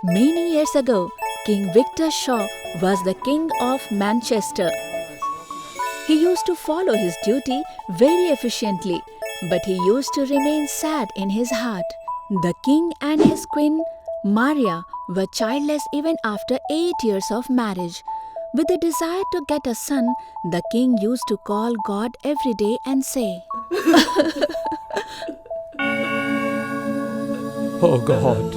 Many years ago, King Victor Shaw was the king of Manchester. He used to follow his duty very efficiently, but he used to remain sad in his heart. The king and his queen, Maria, were childless even after 8 years of marriage. With the desire to get a son, the king used to call God every day and say, Oh God,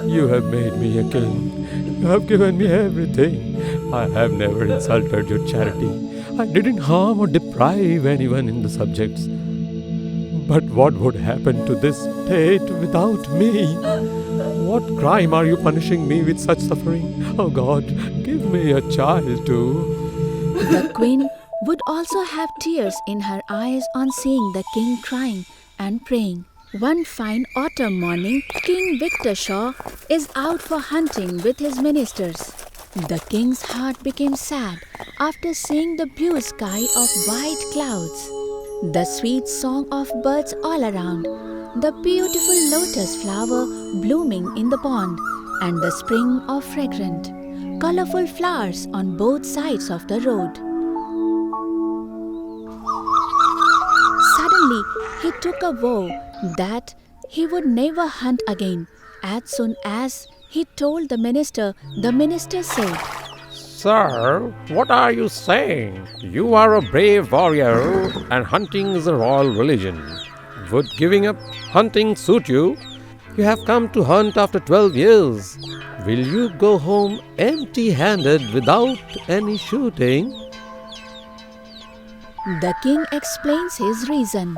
you have made me a king. You have given me everything. I have never insulted your charity. I didn't harm or deprive anyone in the subjects. But what would happen to this state without me? What crime are you punishing me with such suffering? Oh God, give me a child too. The queen would also have tears in her eyes on seeing the king crying and praying. One fine autumn morning, King Victor Shaw is out for hunting with his ministers. The king's heart became sad after seeing the blue sky of white clouds, the sweet song of birds all around, the beautiful lotus flower blooming in the pond, and the spring of fragrant, colorful flowers on both sides of the road. Suddenly, he took a vow that he would never hunt again. As soon as he told the minister said, Sir, what are you saying? You are a brave warrior and hunting is a royal religion. Would giving up hunting suit you? You have come to hunt after 12 years. Will you go home empty-handed without any shooting? The king explains his reason.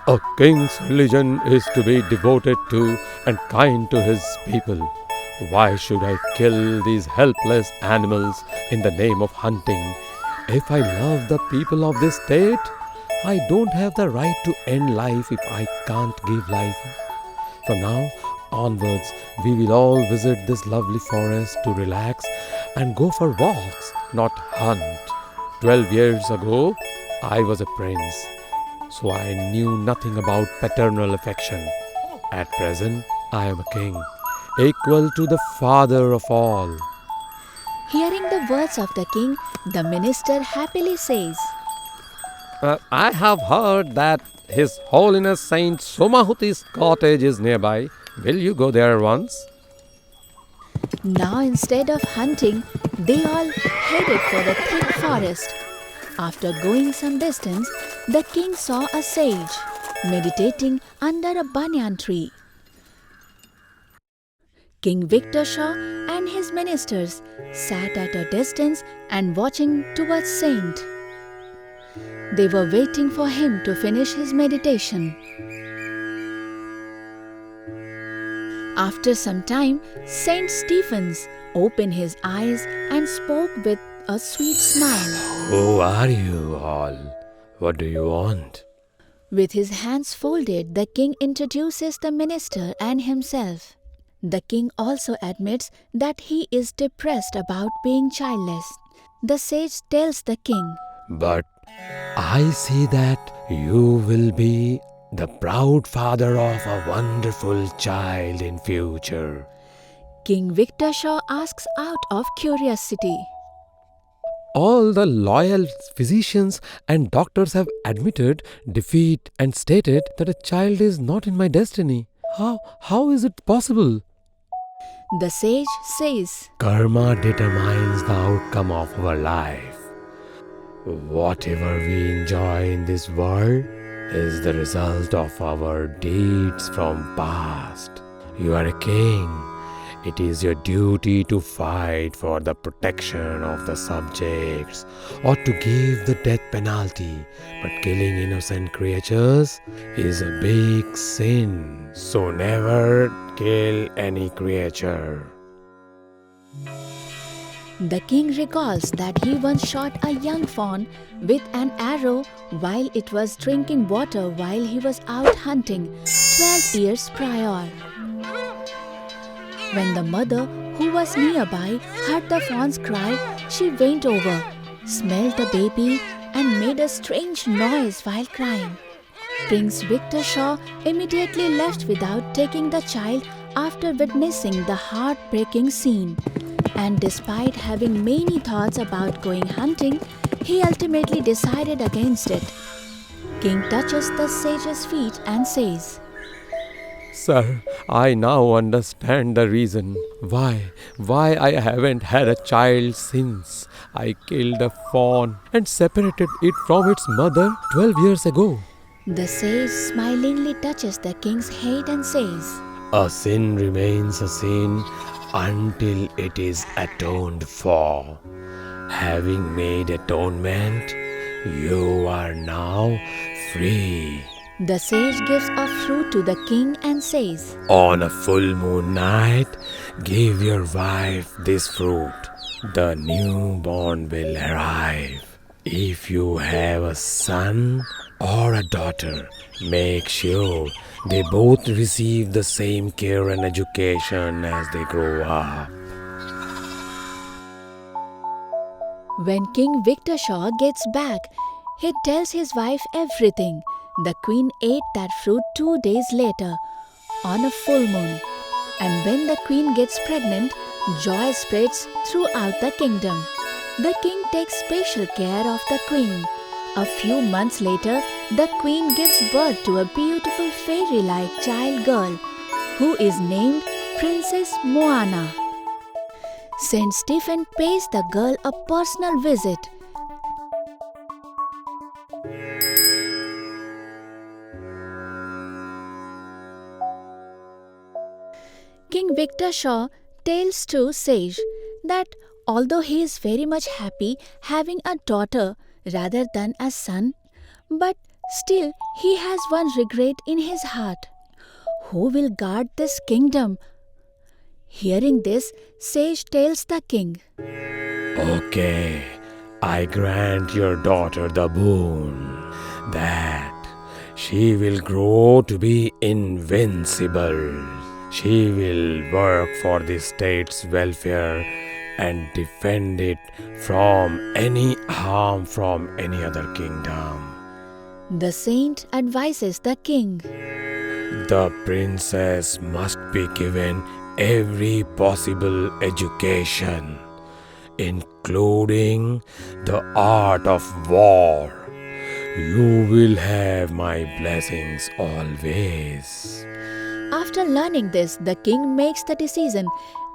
A king's religion is to be devoted to and kind to his people. Why should I kill these helpless animals in the name of hunting? If I love the people of this state, I don't have the right to end life if I can't give life. From now onwards, we will all visit this lovely forest to relax and go for walks, not hunt. 12 years ago, I was a prince, so I knew nothing about paternal affection. At present, I am a king, equal to the father of all. Hearing the words of the king, the minister happily says, I have heard that His Holiness Saint Somahuti's cottage is nearby. Will you go there once? Now instead of hunting, they all headed for the thick forest. After going some distance, the king saw a sage meditating under a banyan tree. King Victor Shaw and his ministers sat at a distance and watching towards Saint. They were waiting for him to finish his meditation. After some time, Saint Stephens opened his eyes and spoke with a sweet smile. Who are you all? What do you want? With his hands folded, the king introduces the minister and himself. The king also admits that he is depressed about being childless. The sage tells the king, But I see that you will be the proud father of a wonderful child in future. King Victor Shaw asks out of curiosity. All the loyal physicians and doctors have admitted defeat and stated that a child is not in my destiny. How is it possible? The sage says, Karma determines the outcome of our life. Whatever we enjoy in this world is the result of our deeds from past. You are a king. It is your duty to fight for the protection of the subjects or to give the death penalty. But killing innocent creatures is a big sin. So never kill any creature. The king recalls that he once shot a young fawn with an arrow while it was drinking water while he was out hunting 12 years prior. When the mother, who was nearby, heard the fawn's cry, she went over, smelled the baby, and made a strange noise while crying. Prince Victor Shaw immediately left without taking the child after witnessing the heartbreaking scene. And despite having many thoughts about going hunting, he ultimately decided against it. King touches the sage's feet and says, Sir, I now understand the reason why I haven't had a child since I killed a fawn and separated it from its mother 12 years ago. The sage smilingly touches the king's head and says, A sin remains a sin until it is atoned for. Having made atonement, you are now free. The sage gives a fruit to the king and says, On a full moon night, give your wife this fruit. The newborn will arrive. If you have a son or a daughter, make sure they both receive the same care and education as they grow up. When King Victor Shaw gets back, he tells his wife everything. The queen ate that fruit 2 days later, on a full moon. And when the queen gets pregnant, joy spreads throughout the kingdom. The king takes special care of the queen. A few months later, the queen gives birth to a beautiful fairy-like child girl, who is named Princess Moana. Saint Stephen pays the girl a personal visit. King Victor Shaw tells to Sage that although he is very much happy having a daughter rather than a son, but still he has one regret in his heart. Who will guard this kingdom? Hearing this, Sage tells the king, Okay, I grant your daughter the boon that she will grow to be invincible. She will work for the state's welfare and defend it from any harm from any other kingdom. The saint advises the king. The princess must be given every possible education, including the art of war. You will have my blessings always. After learning this, the king makes the decision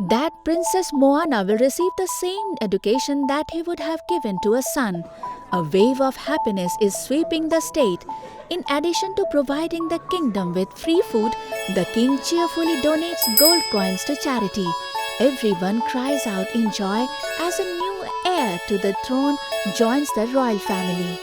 that Princess Moana will receive the same education that he would have given to a son. A wave of happiness is sweeping the state. In addition to providing the kingdom with free food, the king cheerfully donates gold coins to charity. Everyone cries out in joy as a new heir to the throne joins the royal family.